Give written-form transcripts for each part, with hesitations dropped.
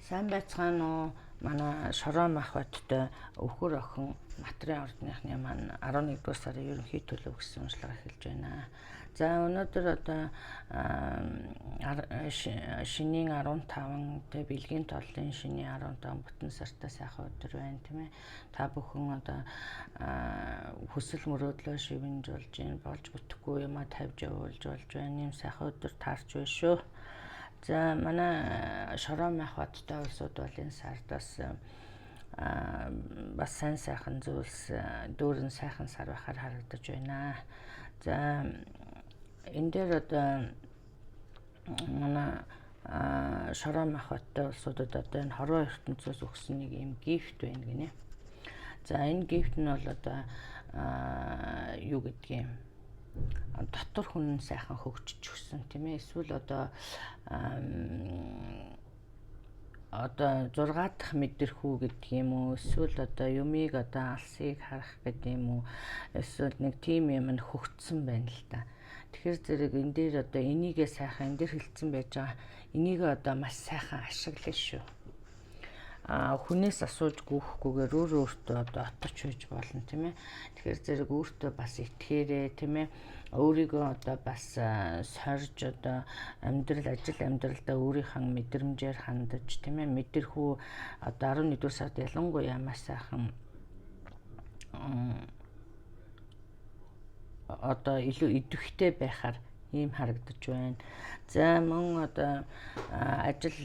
Сайн байцгаана уу? Манай Шороо Махбаттай өвхөр охин материал ордныхны маань 11-р сарын ерөнхий төлөв гэсэн уншлага эхэлж байна. За өнөөдөр одоо шинийн 15 тэ бэлгийн толлын шинийн 15 бүтэн сартай сайхан өдөр байна тийм ээ. Та бүхэн одоо хүсэл мөрөөдлөө шивэнжүүлж гин болж бүтэхгүй юмаа тавьж явуулж болж байна. Ийм сайхан өдөр таарч байна шүү. За манай Шороо Махбаттай улсууд бол энэ сард бас сайн сайхан зүйлс дүүрэн сайхан сар байхаар харагдаж байна. За энэ дээр одоо манай Шороо Махбаттай улсуудад одоо энэ хорвоо ертөнцөөс өгсөн нэг юм гифт байна гинэ. За энэ гифт нь бол одоо юу гэдгийг дотор хүн сайхан хөгжиж өгсөн тийм ээ. Эсвэл одоо 6 дахь мэдэрхүү гэдэг юм уу, эсвэл одоо юмыг одоо алсыг харах гэдэг юм уу, эсвэл нэг тийм юм нь хөгжсөн байна л да. Тэгэхээр зэрэг энэ дээр одоо энийгээ сайхан энэ дээр хэлсэн байж байгаа энийг одоо маш сайхан ашиглана шүү. Хүнээс асууж гүйхгүйгээр өөртөө одоо отож байж болно тийм ээ. Тэгэхээр зэрэг өөртөө бас итгээрээ тийм ээ. Өөрийгөө одоо бас сорж одоо ажил амьдралдаа өөрийнхөө мэдрэмжээр хандаж тийм ээ. Мэдэрхүү одоо 11-р сард ялангуяа маш сайхан одоо илүү идэвхтэй байхаар ийм харагдаж байна. За мөн одоо ажил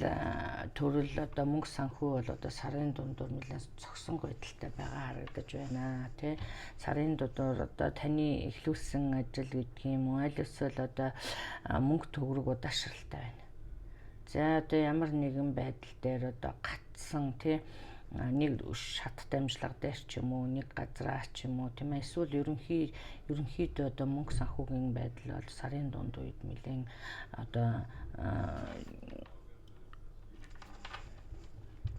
төрөл одоо мөнгө санхүү бол одоо сарын дундуур нэлээд цогсон байдалтай байгаа харагдаж байна тий. Сарын дундуур одоо таны эхлүүлсэн ажил гэдэг юм уу, аль эсвэл одоо мөнгө төгрөг удаашралтай байна. За одоо ямар нэгэн байдал дээр одоо гатсан тий нэг шат дамжлага дээр ч юм уу, нэг газраа ч юм уу тийм ээ. Эсвэл ерөнхийдөө одоо мөнгө санхүүгийн байдал бол сарын дунд үед нэлээд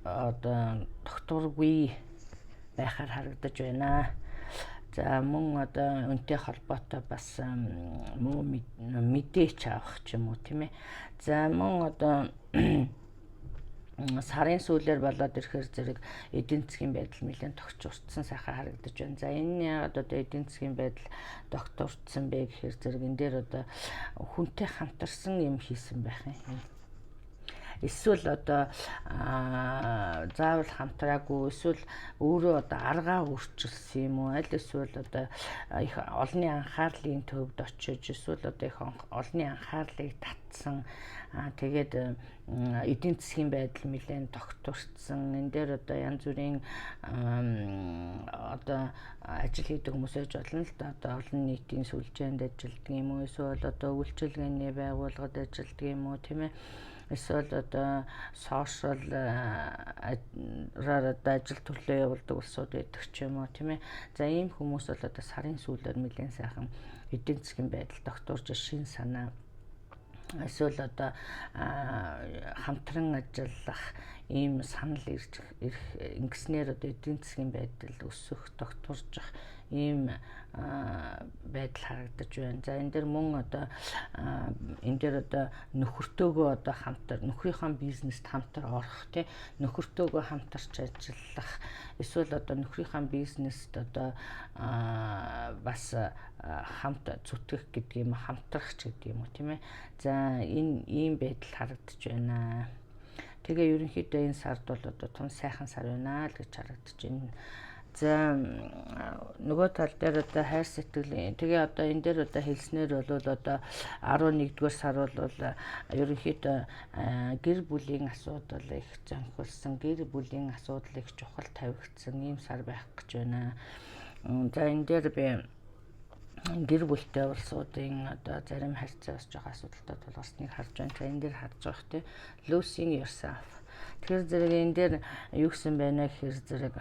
одоо докторгүй байхаар харагдаж байна. За мөн одоо үнэтэй холбоотой бас муу мэдээч авах ч юм уу тийм ээ. За мөн одоо сарын сүүлээр болоод ирэхээр зэрэг эдийн засгийн байдал нэлээд тогтворцсон сайхан харагдаж байна. За энэ яагаад одоо эдийн засгийн байдал тогтворцсон бэ гэхээр зэрэг энэ дээр одоо хүнтэй хамтарсан юм хийсэн байх юм. Эсвэл одоо заавал хамтраагүй, эсвэл өөрөө одоо аргаа өөрчилсөн юм уу, аль эсвэл одоо их олонний анхаарлын төвд очиж, эсвэл одоо их олонний анхаарлыг татсан тэгээд эдийн засгийн байдал нэлээд тогтворцсон. Энэ дээр одоо янз бүрийн одоо ажил хийдэг хүмүүс ээж болно л да. Одоо олон нийтийн сүлжээнд ажилладаг юм уу, эсвэл одоо үйлчилгээний байгууллагад ажилладаг юм уу тийм ээ. Эсвэл одоо сошиал одоо ажил төрлөө явуулдаг улсууд байдаг ч юм уу тийм ээ. За ийм хүмүүс бол одоо сарын сүүлээр нэлээд сайхан эдийн засгийн байдал тогтворж шин санаа эсвэл одоо хамтран ажиллах ийм санал ирэх ингэснээр одоо эдийн засгийн байдал өсөх, тогтворчих ийм байдал харагдаж байна. За энэ дэр мөн одоо энэ дэр одоо нөхөртөөгөө одоо нөхрийнхөө бизнест хамтар орох тий, нөхөртөөгөө хамтарч ажиллах, эсвэл одоо нөхрийнхөө бизнест одоо бас хамт зүтгэх гэдэг юм, хамтрах ч гэдэг юм уу тийм ээ. За энэ ийм байдал харагдаж байна. Тэгээ ерөнхийдөө энэ сард бол одоо тун сайхан сар байна л гэж харагдаж байна. За нөгөө тал дээр одоо хайр сэтгэлийн тэгээ одоо энэ дээр одоо хэлснээр бол одоо 11-р сар бол ерөнхийдөө гэр бүлийн асуудал их зөнхөлсөн, гэр бүлийн асуудал их чухал тавигдсан ийм сар байх гэж байна. За энэ дээр би гэр бүлтэй улсуудын одоо зарим харьцаа бас жоохон асуудалтай тулгарсныг харж байна. За энэ дээр харж байгаа тийм losing yourself. Тэгэхээр зэрэг энэ дээр юу гэсэн байна гэхээр зэрэг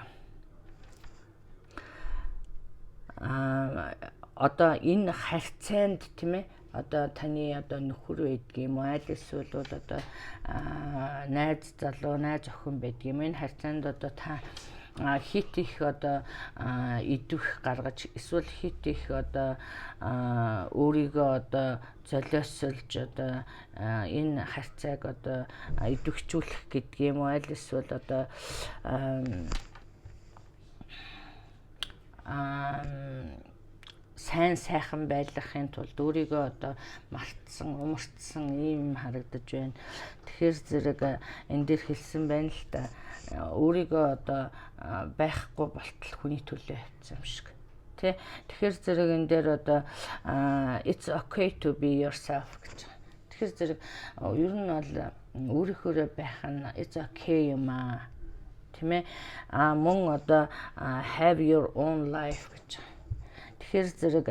одоо энэ харьцаанд тийм ээ одоо таны одоо нөхөр байдгийм үү, аль эсвэл бол одоо найз залуу, найз охин байдгийм. Энэ харьцаанд одоо та хит их одоо идвэх гаргаж эсвэл хит их одоо өөрийгөө одоо золиослж одоо энэ харьцааг одоо идэвхжүүлэх гэдэг юм уу, аль эсвэл одоо сайн сайхан байлгахын тулд өөрийгөө одоо мартсан, умартсан ийм харагдаж байна. Тэгэхээр зэрэг энэ дээр хэлсэн байна л да. Өөрийгөө одоо байхгүй болтол хүний төлөө тавьсан юм шиг. Тэ. Тэгэхээр зэрэг энэ дээр одоо it's okay to be yourself гэж. Тэгэхээр зэрэг ер нь бол өөрийнхөө байх нь it's okay юм аа. Тийм ээ. Мөн одоо have your own life гэж. Тэгэхээр зэрэг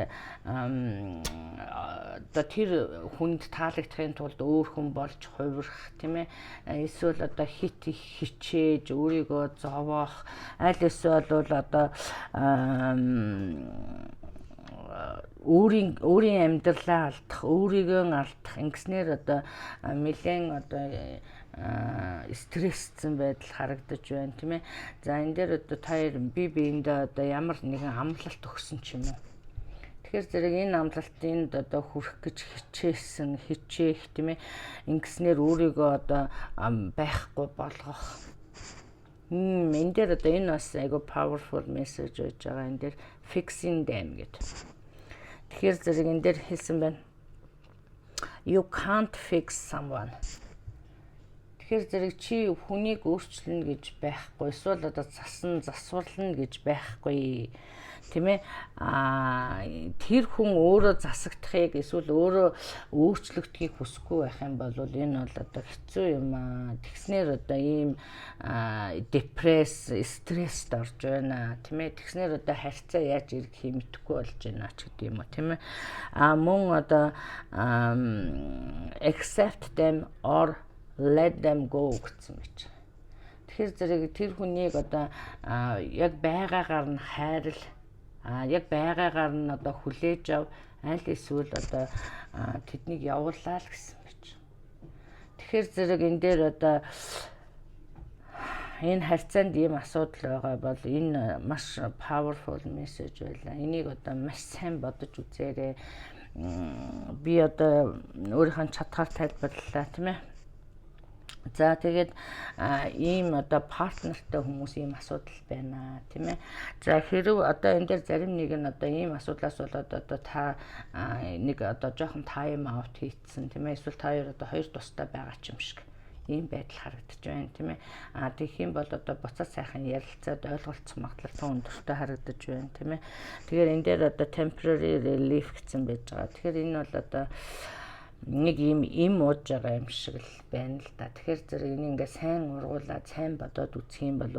одоо тэр хүнд таалагдахын тулд өөр хүн болж хувирах, тийм ээ. Эсвэл одоо хит их хичээж өөрийгөө зовоох, аль эсвэл бол одоо өөрийн амьдралаа алдах, өөрийгөө алдах ингэснээр одоо нэлээд одоо стрессцэн байдал харагдаж байна, тийм ээ. За энэ дээр одоо та биендээ одоо ямар нэгэн амлалт өгсөн ч юм уу. Тэгэхээр зэрэг энэ амлалтынд одоо хүрэх гэж хичээх, тийм ээ. Ингэснээр өөрийгөө одоо байхгүй болгох. Энэ дээр одоо энэ бас айгүй powerful message өгж байгаа. Энэ дээр fixing them гэдэг. Тэгэхээр зэрэг энэ дээр хэлсэн байна. You can't fix someone. Тэгэхээр зэрэг чи хүнийг өөрчлөнө гэж байхгүй, эсвэл одоо засварлна гэж байхгүй, тийм ээ. Тэр хүн өөрөө засагдахыг эсвэл өөрөө өөрчлөгдөхийг хүсэхгүй байх юм бол энэ бол одоо хэцүү юм аа. Тэгснээр одоо ийм стресст орж байна, тийм ээ. Тэгснээр одоо харьцаа яаж ирэх юм мэдэхгүй болж байна ч гэдэг юм уу, тийм ээ. Мөн одоо accept them or let them go гэсэн мэт. Тэгэхээр зэрэг тэр хүнийг одоо яг байгаагаар нь хайрл, яг байгаагаар нь одоо хүлээж ав, аль эсвэл одоо тэднийг явуулаа л гэсэн мэт. Тэгэхээр зэрэг энэ дээр одоо энэ харьцаанд ийм асуудал байгаа бол энэ маш powerful message байлаа. Энийг одоо маш сайн бодож үзээрэй. Би одоо өөрийнхөө чадхаар тайлбарлалаа, тийм ээ. За тэгээд ийм одоо партнертай хүмүүс ийм асуудал байна, тийм ээ. За хэрв одоо энэ дээр зарим нэг нь одоо ийм асуудлаас болоод одоо та нэг одоо жоохон time out хийцэн, тийм ээ. Эсвэл та хоёр одоо хоёр тустай байгаа ч юм шиг ийм байдал харагдаж байна, тийм ээ. Тэгэх юм бол одоо буцаад сайхан ярилцаад ойлголцох магадлал өндөртэй харагдаж байна, тийм ээ. Тэгэхээр энэ дээр одоо temporary relief гэсэн байж байгаа. Тэгэхээр энэ бол одоо нэг им ууж байгаа юм шиг л байна л да. Тэгэхээр зэрэг энийг ингээ сайн ургуулад, сайн бодоод үзэх юм бол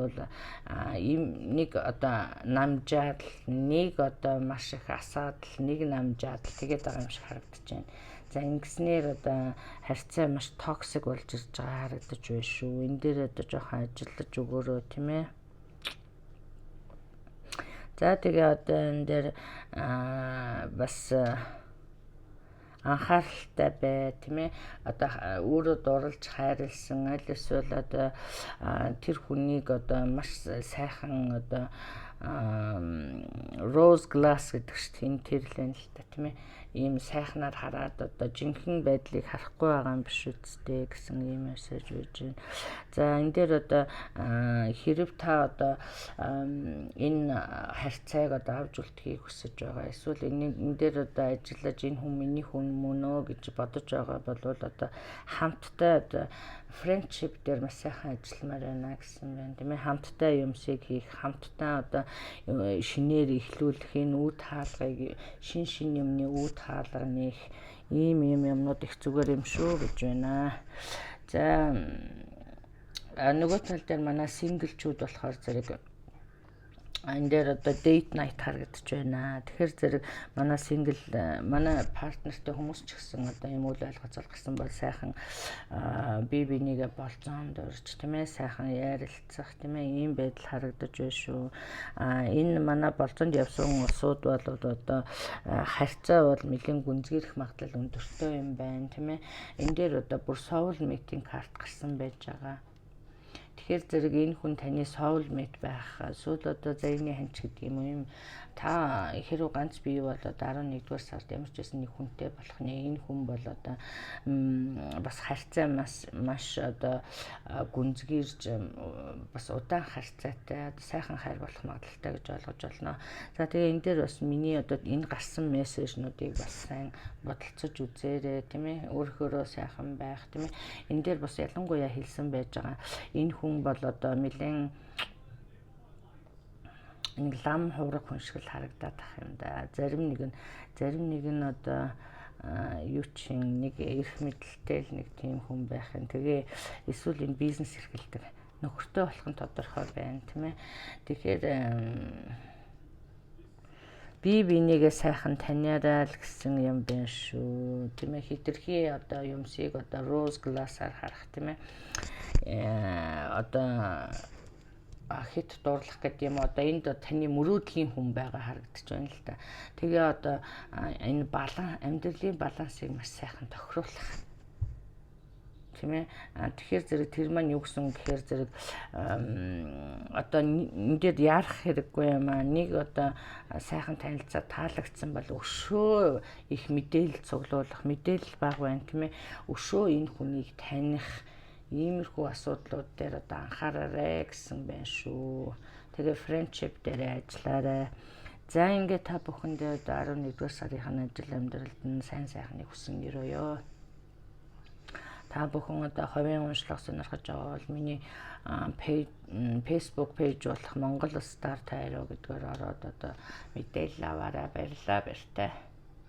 им нэг одоо намжаал, нэг одоо маш их асуудал, нэг намжаал тэгээд байгаа юм шиг харагдаж байна. За ингэснээр одоо харьцаа маш токсик болж ирж байгаа харагдаж байна шүү. Энэ дээр одоо жоохон ажиллаж өгөөрөө, тийм ээ. За тэгээ одоо энэ дээр бас анхааралтай бай, тийм ээ. Одоо өөрөө дурлж хайрлсан, аль эсвэл одоо тэр хүнийг одоо маш сайхан одоо rose glass гэдэг чинь тэрлэн л та, тийм ээ. Ийм сайхнаар хараад одоо жинхэнэ байдлыг харахгүй байгаа юм биш үсттэй гэсэн ийм мессеж өгж байна. За энэ дээр одоо хэрэг та одоо энэ харьцааг одоо авч үлдэхийг хүсэж байгаа. Эсвэл энэ дээр одоо ажиллаж энэ хүн миний хүн мөн үү гэж бодож байгаа бол одоо хамтдаа одоо friendship дээр маш сайхан ажилламаар байна гэсэн байна, тийм ээ. Хамтдаа юмсыг хийх, хамтдаа одоо шинээр эхлүүлэх, энэ үд хаалгыг шин юмны үд хаалга нэх ийм юмнууд их зүгээр юм шүү гэж байна. За нөгөө тал дээр манай синглчүүд болохоор зэрэг энэ дээр одоо date night харагдаж байна. Тэгэхээр зэрэг манай партнертэй хүмүүс ч гэсэн одоо ийм үйл ойлголцол гарсан бол сайхан бие бинийгээ болцоонд урьж, тийм ээ, сайхан ярилцах, тийм ээ, ийм байдал харагдаж байна шүү. Энэ манай болцоонд явсан улсууд бол одоо харьцаа бол нэлээд гүнзгийрэх магадлал өндөртэй юм байна, тийм ээ. Энэ дээр одоо бүр soul meeting карт гарсан байж байгаа. Тэгэхээр зэрэг энэ хүн таны soulmate байх эсвэл одоо зарины ханч гэдэг юм та хэрвээ ганц бие болоод 11-р сард ямар ч байсан нэг хүнтэй болох нэ энэ хүн бол одоо бас харьцаа маш одоо гүнзгийрж бас удаан харьцаатай сайхан хайр болох магадaltaй гэж ойлгож байна. За тэгээ энэ дээр бас миний одоо энэ гарсан мессежнуудыг бас сайн бодолцож үзээрэй тийм ээ, өөрөөрөө сайхан байх тийм ээ. Энэ дээр бас ялангуяа хэлсэн байж байгаа энэ хүн бол одоо нэлээд нэг лам хувраг хүн шиг л харагдаад ах юм да. Зарим нэг нь одоо юу чин нэг эрх мэдэлтэй л нэг тийм хүн байх юм. Тэгээ эсвэл энэ бизнес эрхэлдэг нөхөртэй болох нь тодорхой байна тийм ээ. Тэгэхээр бинийгээ сайхан таниараа л гэсэн юм байна шүү. Тийм ээ, хитрхи одоо юмсыг одоо rose glass-аар харах тийм ээ. Одоо хит дуурлах гэдэг юм одоо энд таны мөрөөдлийн хүн байгаа харагдаж байна л да. Тэгээ одоо энэ амьдралын балансыг маш сайхан тохируулах. Тийм ээ. Тэгэхээр зэрэг тэр маань юу гэсэн гэхээр зэрэг одоо энэ дээр яарах хэрэггүй юм аа. Нэг одоо сайхан танилцаа таалагдсан бол өшөө их мэдээлэл цуглуулах, мэдээлэл бага байна тийм ээ. Өшөө энэ хүнийг таних иймэрхүү асуудлууд дээр одоо анхаараарай гэсэн байна шүү. Тэгээ friendship дээр ажиллаарай. За ингээд та бүхэндээ 11-р сарын ажил амьдралд нь сайн сайхныг хүсэн өрөөё. Та бүхэн одоо хувийн уншлах сонирхож байгаа бол миний Facebook page болох Монгол Star Tarot гэдгээр ороод одоо мэдээлэл аваарай. Баярлалаа баяртай.